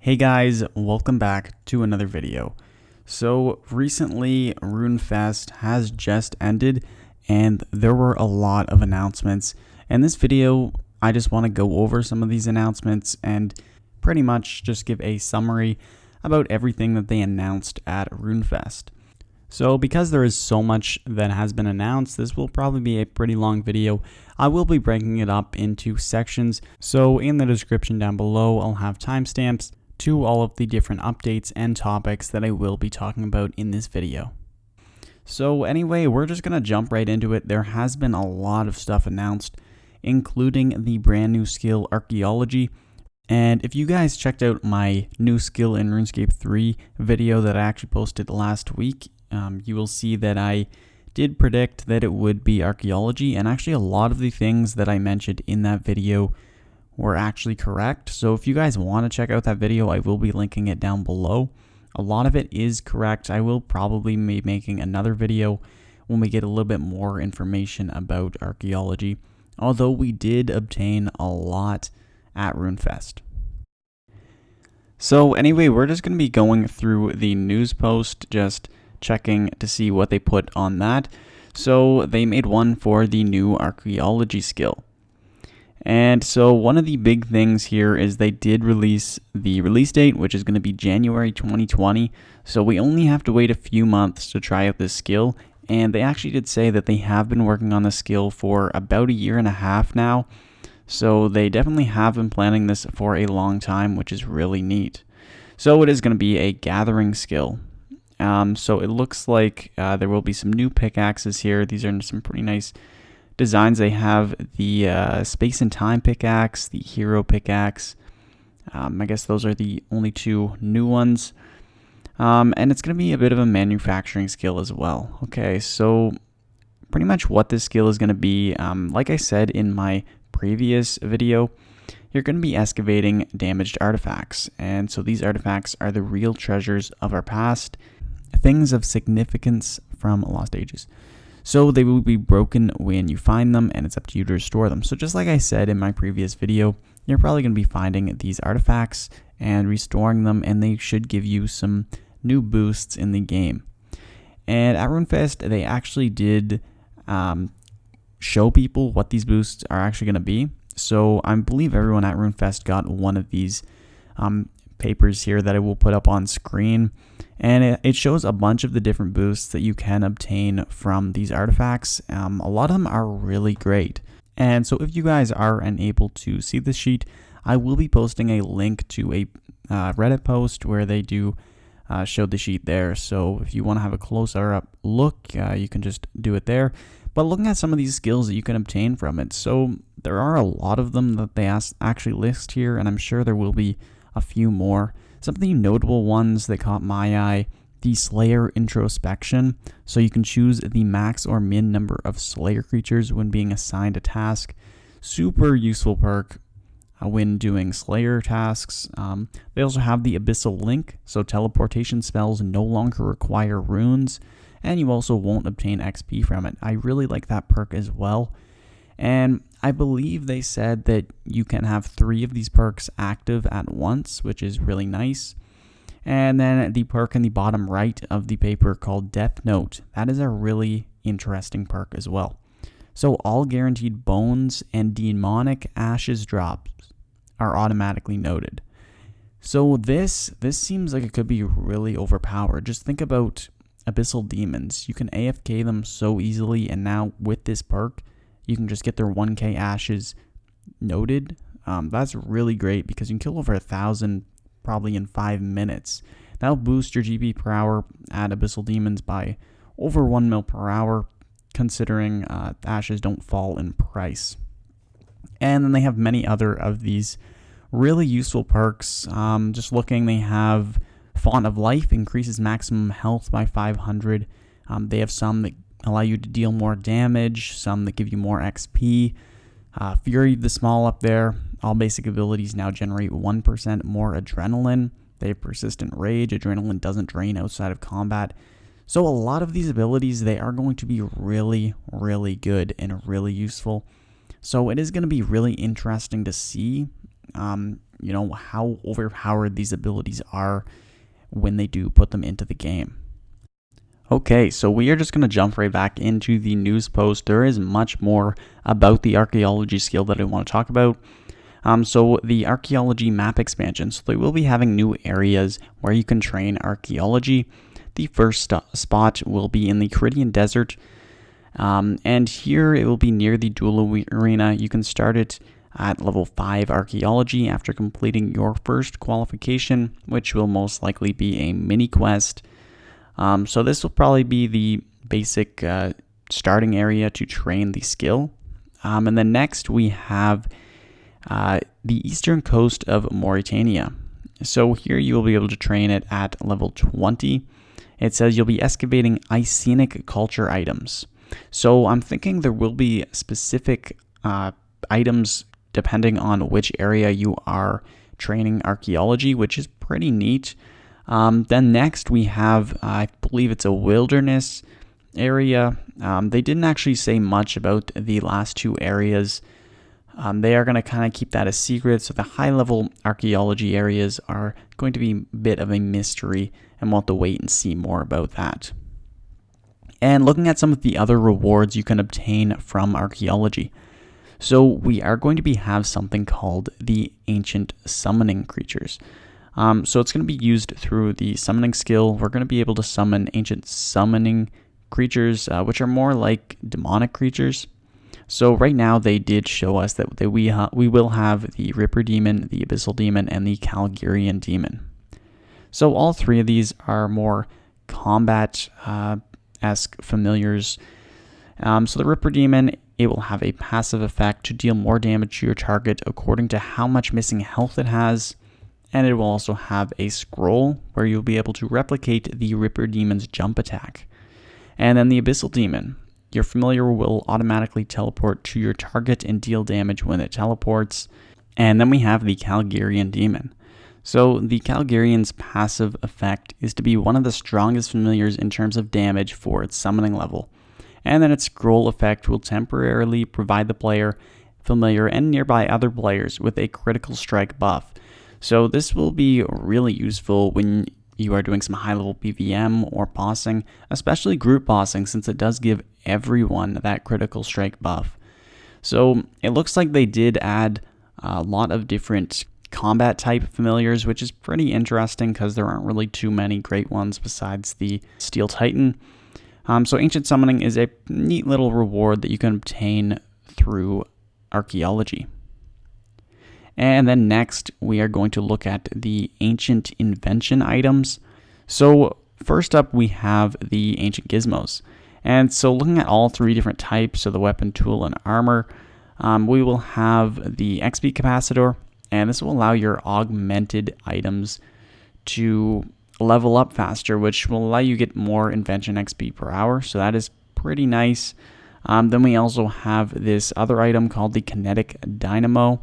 Hey guys, welcome back to another video. So recently RuneFest has just ended and there were a lot of announcements. In this video, I just want to go over some of these announcements and pretty much just give a summary about everything that they announced at RuneFest. So because there is so much that has been announced, this will probably be a pretty long video. I will be breaking it up into sections. So in the description down below, I'll have timestamps to all of the different updates and topics that I will be talking about in this video. So anyway, we're just going to jump right into it. There has been a lot of stuff announced, including the brand new skill Archeology. And if you guys checked out my new skill in RuneScape 3 video that I actually posted last week, you will see that I did predict that it would be Archeology, and actually a lot of the things that I mentioned in that video were actually correct. So if you guys want to check out that video, I will be linking it down below. A lot of it is correct. I will probably be making another video when we get a little bit more information about Archeology, although we did obtain a lot at RuneFest. So anyway, we're just going to be going through the news post, just checking to see what they put on that. So they made one for the new Archeology skill. And so one of the big things here is they did release the release date, which is going to be January 2020. So we only have to wait a few months to try out this skill. And they actually did say that they have been working on the skill for about a year and a half now. So they definitely have been planning this for a long time, which is really neat. So it is going to be a gathering skill. So it looks like there will be some new pickaxes here. These are some pretty nice designs. They have the space and time pickaxe, the hero pickaxe. I guess those are the only two new ones. And it's going to be a bit of a manufacturing skill as well. Okay, so pretty much what this skill is going to be, like I said in my previous video, you're going to be excavating damaged artifacts. And so these artifacts are the real treasures of our past, things of significance from lost ages. So they will be broken when you find them, and it's up to you to restore them. So just like I said in my previous video, you're probably going to be finding these artifacts and restoring them, and they should give you some new boosts in the game. And at RuneFest, they actually did show people what these boosts are actually going to be. So I believe everyone at RuneFest got one of these papers here that I will put up on screen, and it shows a bunch of the different boosts that you can obtain from these artifacts. A lot of them are really great. And so if you guys are unable to see this sheet, I will be posting a link to a Reddit post where they do show the sheet there. So if you want to have a closer up look, you can just do it there. But looking at some of these skills that you can obtain from it, so there are a lot of them that they actually list here, and I'm sure there will be a few more. Some of the notable ones that caught my eye: the Slayer Introspection. So you can choose the max or min number of Slayer creatures when being assigned a task. Super useful perk when doing Slayer tasks. They also have the Abyssal Link, so teleportation spells no longer require runes, and you also won't obtain XP from it. I really like that perk as well. And I believe they said that you can have 3 of these perks active at once, which is really nice. And then the perk in the bottom right of the paper called Death Note. That is a really interesting perk as well. So all guaranteed bones and demonic ashes drops are automatically noted. So this seems like it could be really overpowered. Just think about abyssal demons. You can AFK them so easily, and now with this perk, you can just get their 1k ashes noted. That's really great because you can kill over 1,000 probably in 5 minutes. That'll boost your GP per hour at abyssal demons by over 1 mil per hour, considering ashes don't fall in price. And then they have many other of these really useful perks. Just looking, they have Font of Life, increases maximum health by 500. They have some that allow you to deal more damage, some that give you more XP. Fury the Small up there. All basic abilities now generate 1% more adrenaline. They have Persistent Rage. Adrenaline doesn't drain outside of combat. So a lot of these abilities, they are going to be really, really good and really useful. So it is going to be really interesting to see how overpowered these abilities are when they do put them into the game. Okay, so we are just going to jump right back into the news post. There is much more about the archaeology skill that I want to talk about. So the archaeology map expansion. So they will be having new areas where you can train archaeology. The first spot will be in the Caridian Desert. And here it will be near the duel arena. You can start it at level 5 archaeology after completing your first qualification, which will most likely be a mini quest. So this will probably be the basic starting area to train the skill. And then next we have the eastern coast of Mauritania. So here you will be able to train it at level 20. It says you'll be excavating Icenic culture items. So I'm thinking there will be specific items depending on which area you are training archaeology, which is pretty neat. Then next we have, I believe it's a wilderness area. They didn't actually say much about the last two areas. They are going to kind of keep that a secret. So the high level archaeology areas are going to be a bit of a mystery, and we'll have to wait and see more about that. And looking at some of the other rewards you can obtain from archaeology. So we are going to have something called the ancient summoning creatures. So it's going to be used through the summoning skill. We're going to be able to summon ancient summoning creatures, which are more like demonic creatures. So right now they did show us that we will have the Ripper Demon, the Abyssal Demon, and the Calgarian Demon. So all three of these are more combat-esque familiars. So the Ripper Demon, it will have a passive effect to deal more damage to your target according to how much missing health it has. And it will also have a scroll where you'll be able to replicate the Ripper Demon's jump attack. And then the Abyssal Demon. Your familiar will automatically teleport to your target and deal damage when it teleports. And then we have the Calgarian Demon. So the Calgarian's passive effect is to be one of the strongest familiars in terms of damage for its summoning level. And then its scroll effect will temporarily provide the player, familiar, and nearby other players with a critical strike buff. So this will be really useful when you are doing some high-level PvM or bossing, especially group bossing, since it does give everyone that critical strike buff. So it looks like they did add a lot of different combat type familiars, which is pretty interesting because there aren't really too many great ones besides the Steel Titan. So Ancient Summoning is a neat little reward that you can obtain through archaeology. And then next, we are going to look at the Ancient Invention items. So first up, we have the Ancient Gizmos. And so looking at all three different types, so the weapon, tool, and armor, we will have the XP capacitor, and this will allow your augmented items to level up faster, which will allow you to get more invention XP per hour. So that is pretty nice. Then we also have this other item called the Kinetic Dynamo.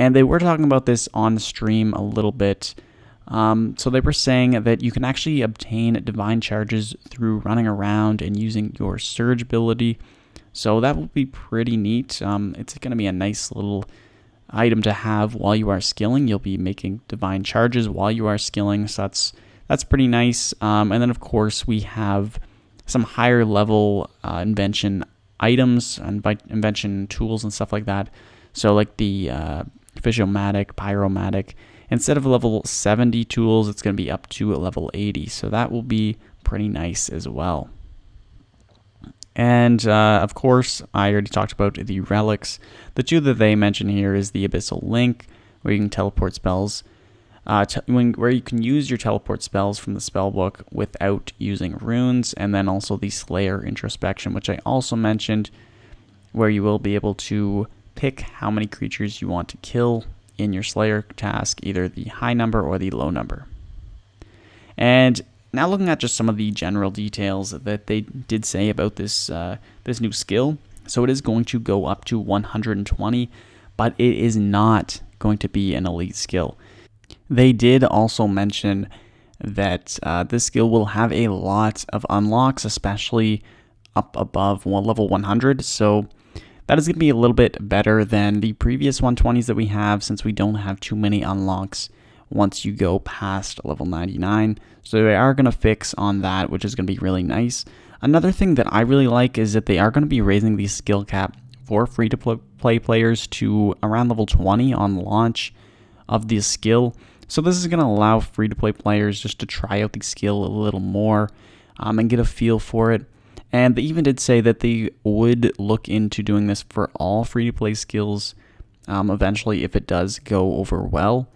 And they were talking about this on stream a little bit. So they were saying that you can actually obtain divine charges through running around and using your surge ability. So that will be pretty neat. It's going to be a nice little item to have while you are skilling. You'll be making divine charges while you are skilling. So that's pretty nice. And then of course we have some higher level invention items and invention tools and stuff like that. So like the Physiomatic, Pyromatic. Instead of level 70 tools, it's going to be up to level 80. So that will be pretty nice as well. And of course, I already talked about the relics. The two that they mention here is the Abyssal Link, where you can teleport spells, where you can use your teleport spells from the spellbook without using runes, and then also the Slayer Introspection, which I also mentioned, where you will be able to pick how many creatures you want to kill in your Slayer task, either the high number or the low number. And now looking at just some of the general details that they did say about this this new skill. So it is going to go up to 120, but it is not going to be an elite skill. They did also mention that this skill will have a lot of unlocks, especially up above level 100. So that is going to be a little bit better than the previous 120s that we have, since we don't have too many unlocks once you go past level 99. So they are going to fix on that, which is going to be really nice. Another thing that I really like is that they are going to be raising the skill cap for free-to-play players to around level 20 on launch of the skill. So this is going to allow free-to-play players just to try out the skill a little more and get a feel for it. And they even did say that they would look into doing this for all free-to-play skills eventually if it does go over well.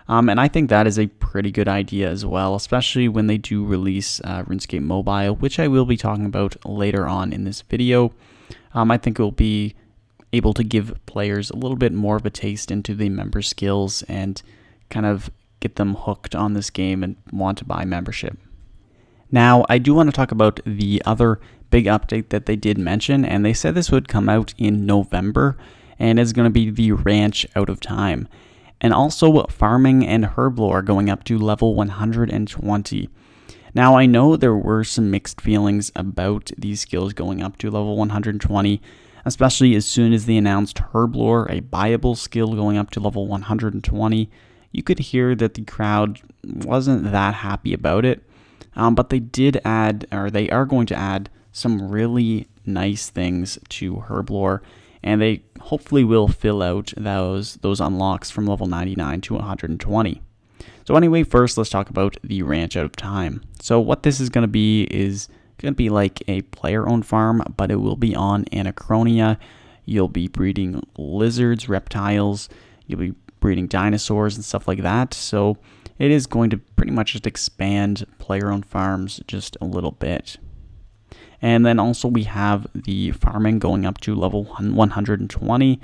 And I think that is a pretty good idea as well, especially when they do release RuneScape Mobile, which I will be talking about later on in this video. I think it will be able to give players a little bit more of a taste into the member skills and kind of get them hooked on this game and want to buy membership. Now, I do want to talk about the other big update that they did mention, and they said this would come out in November, and it's going to be the Ranch Out of Time. And also Farming and Herblore going up to level 120. Now, I know there were some mixed feelings about these skills going up to level 120, especially as soon as they announced Herblore, a buyable skill, going up to level 120. You could hear that the crowd wasn't that happy about it, but they did add, or they are going to add, some really nice things to Herblore, and they hopefully will fill out those unlocks from level 99 to 120. So anyway, first let's talk about the Ranch Out of Time. So what this is going to be is going to be like a player-owned farm, but it will be on Anachronia. You'll be breeding lizards, reptiles, you'll be breeding dinosaurs and stuff like that. So it is going to pretty much just expand player-owned farms just a little bit. And then also we have the farming going up to level 120.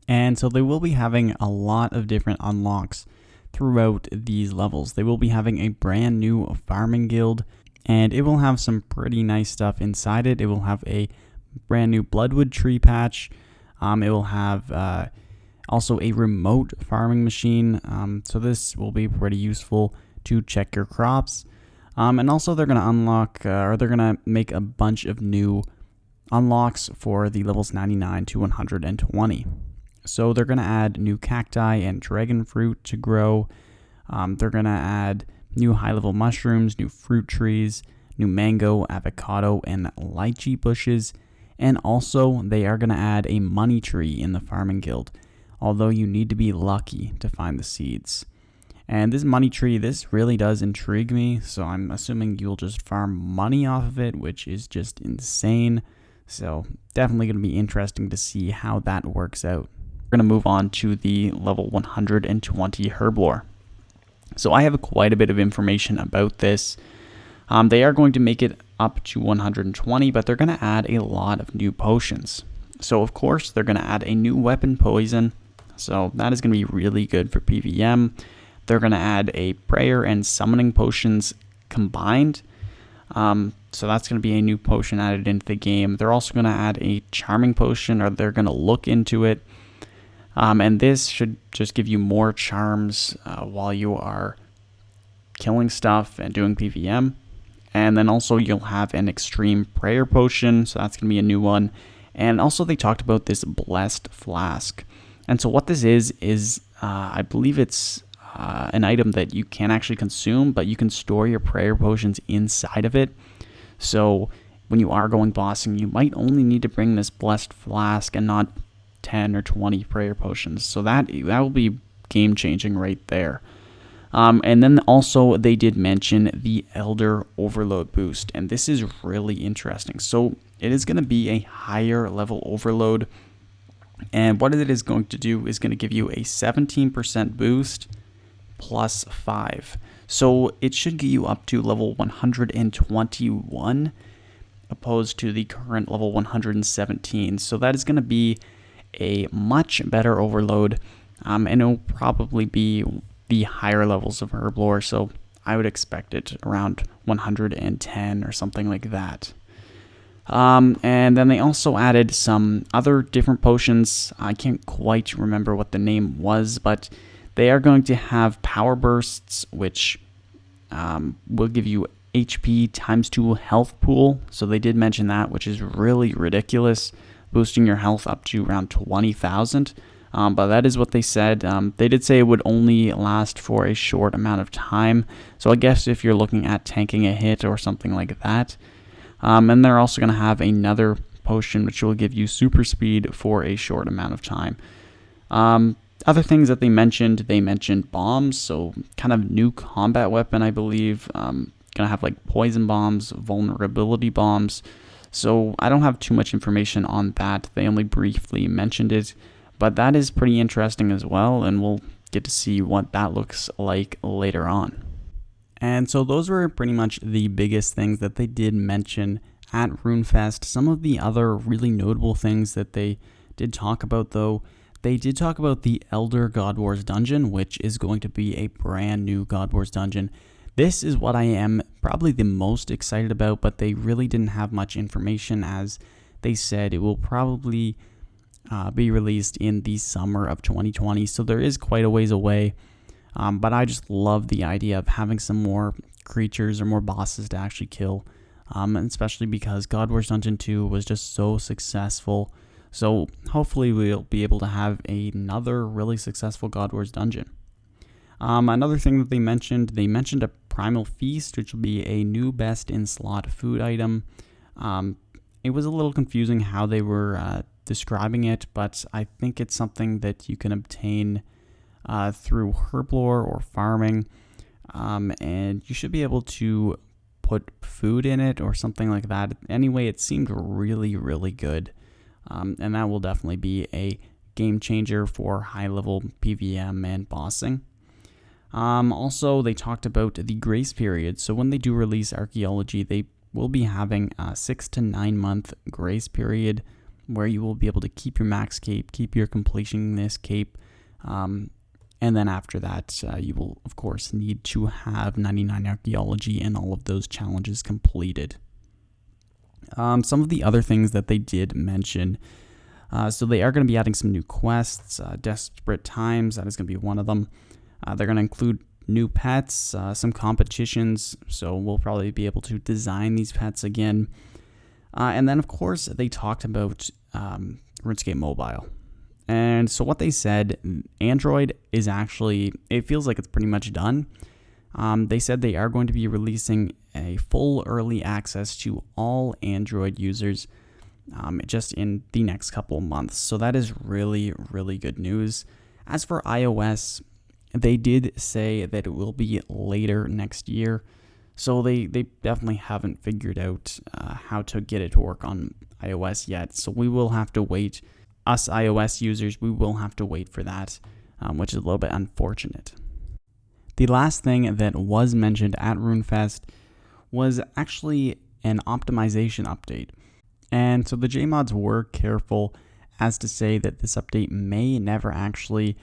And so they will be having a lot of different unlocks throughout these levels. They will be having a brand new farming guild, and it will have some pretty nice stuff inside it. It will have a brand new bloodwood tree patch. It will have also a remote farming machine. So this will be pretty useful to check your crops. And also they're going to unlock, or they're going to make a bunch of new unlocks for the levels 99 to 120. So they're going to add new cacti and dragon fruit to grow. They're going to add new high-level mushrooms, new fruit trees, new mango, avocado, and lychee bushes. And also they are going to add a money tree in the farming guild, although you need to be lucky to find the seeds. And this money tree, this really does intrigue me, so I'm assuming you'll just farm money off of it, which is just insane. So definitely going to be interesting to see how that works out. We're going to move on to the level 120 Herblore. So I have quite a bit of information about this. They are going to make it up to 120, but they're going to add a lot of new potions. So of course, they're going to add a new weapon poison. So that is going to be really good for PvM. They're going to add a prayer and summoning potions combined. So that's going to be a new potion added into the game. They're also going to add a charming potion, or they're going to look into it. And this should just give you more charms while you are killing stuff and doing PvM. And then also you'll have an extreme prayer potion. So that's going to be a new one. And also they talked about this blessed flask. And so what this is I believe it's an item that you can actually consume, but you can store your prayer potions inside of it. So when you are going bossing, you might only need to bring this blessed flask and not 10 or 20 prayer potions. So that will be game changing right there. And then also they did mention the Elder Overload boost, and this is really interesting. So it is going to be a higher level overload, and what it is going to do is going to give you a 17% boost plus 5. So it should get you up to level 121 opposed to the current level 117. So that is going to be a much better overload, and it'll probably be the higher levels of Herblore. So I would expect it around 110 or something like that. And then they also added some other different potions. I can't quite remember what the name was, but they are going to have power bursts, which will give you HP times 2 health pool. So they did mention that, which is really ridiculous. boosting your health up to around 20,000. But that is what they said. They did say it would only last for a short amount of time. So I guess if you're looking at tanking a hit or something like that. And they're also going to have another potion which will give you super speed for a short amount of time. Other things that they mentioned bombs, so kind of new combat weapon, I believe. Going to have like poison bombs, vulnerability bombs. So I don't have too much information on that. They only briefly mentioned it. But that is pretty interesting as well, and we'll get to see what that looks like later on. And so those were pretty much the biggest things that they did mention at RuneFest. Some of the other really notable things that they did talk about, though, they did talk about the Elder God Wars dungeon, which is going to be a brand new God Wars dungeon. This is what I am probably the most excited about, but they really didn't have much information, as they said it will probably be released in the summer of 2020, so there is quite a ways away. But I just love the idea of having some more creatures or more bosses to actually kill, and especially because God Wars Dungeon 2 was just so successful. So hopefully we'll be able to have another really successful God Wars Dungeon. Another thing that they mentioned a Primal Feast, which will be a new best in slot food item. It was a little confusing how they were describing it, but I think it's something that you can obtain through Herblore or Farming, and you should be able to put food in it or something like that. Anyway, it seemed really, really good, and that will definitely be a game changer for high-level PvM and bossing. Also, they talked about the grace period. So when they do release Archeology, they will be having a 6 to 9 month grace period where you will be able to keep your max cape, keep your completionist cape, and then after that, you will, of course, need to have 99 Archeology and all of those challenges completed. Some of the other things that they did mention, so they are going to be adding some new quests. Desperate Times, that is going to be one of them. They're going to include new pets, some competitions, so we'll probably be able to design these pets again. And then, of course, they talked about RuneScape Mobile. And so what they said, Android is actually, it feels like it's pretty much done. They said they are going to be releasing a full early access to all Android users just in the next couple of months. So that is really, really good news. As for iOS, they did say that it will be later next year. So they definitely haven't figured out how to get it to work on iOS yet. So we will have to wait. Us iOS users, we will have to wait for that, which is a little bit unfortunate. The last thing that was mentioned at RuneFest was actually an optimization update. And so the JMods were careful as to say that this update may never actually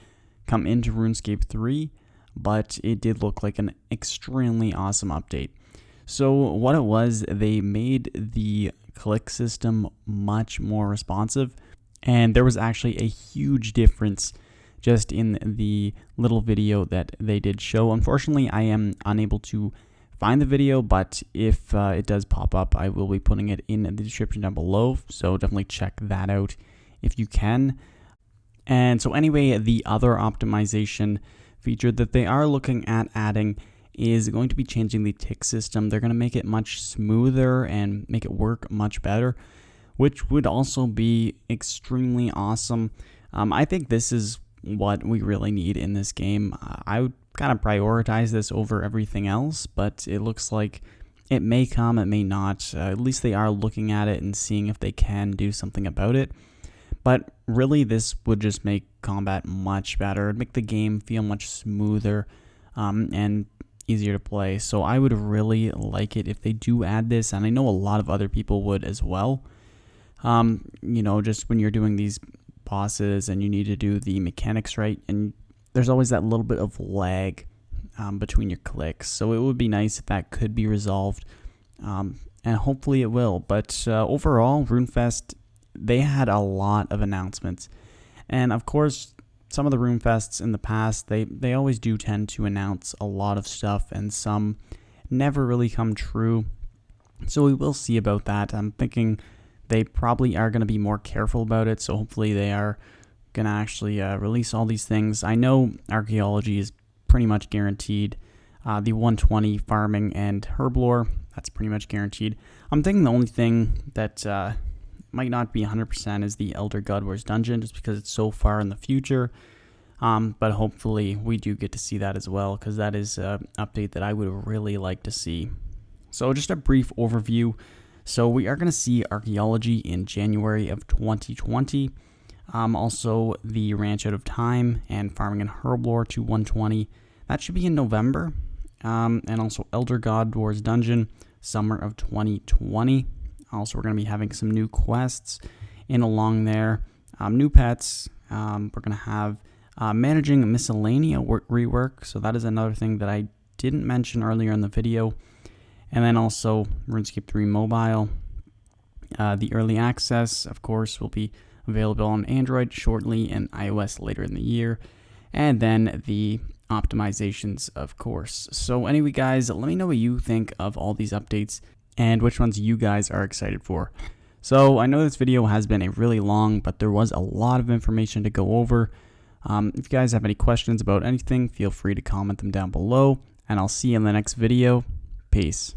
come into RuneScape 3, but it did look like an extremely awesome update. So what it was, they made the click system much more responsive, and there was actually a huge difference just in the little video that they did show. Unfortunately, I am unable to find the video, but if it does pop up, I will be putting it in the description down below, so definitely check that out if you can. And so anyway, the other optimization feature that they are looking at adding is going to be changing the tick system. They're going to make it much smoother and make it work much better, which would also be extremely awesome. I think this is what we really need in this game. I would kind of prioritize this over everything else, but it looks like it may come, it may not. At least they are looking at it and seeing if they can do something about it. But really, this would just make combat much better. It'd make the game feel much smoother and easier to play. So I would really like it if they do add this, and I know a lot of other people would as well. Just when you're doing these bosses and you need to do the mechanics right, and there's always that little bit of lag between your clicks. So it would be nice if that could be resolved, and hopefully it will. But overall, RuneFest, they had a lot of announcements. And of course, some of the RuneFests in the past, they always do tend to announce a lot of stuff, and some never really come true. So we will see about that. I'm thinking they probably are going to be more careful about it. So hopefully they are going to actually release all these things. I know archaeology is pretty much guaranteed. The 120 farming and herblore, that's pretty much guaranteed. I'm thinking the only thing that might not be 100% is the Elder God Wars dungeon, just because it's so far in the future. But hopefully we do get to see that as well, because that is an update that I would really like to see. So just a brief overview. So we are going to see archaeology in January of 2020. Also the Ranch Out of Time and Farming and Herblore to 120. That should be in November. And also Elder God Wars Dungeon, summer of 2020. Also, we're going to be having some new quests in along there. New pets. We're going to have managing miscellanea rework. So that is another thing that I didn't mention earlier in the video. And then also RuneScape 3 Mobile. The early access, of course, will be available on Android shortly and iOS later in the year. And then the optimizations, of course. So anyway, guys, let me know what you think of all these updates and which ones you guys are excited for. So I know this video has been a really long, but there was a lot of information to go over. If you guys have any questions about anything, feel free to comment them down below, and I'll see you in the next video. Peace.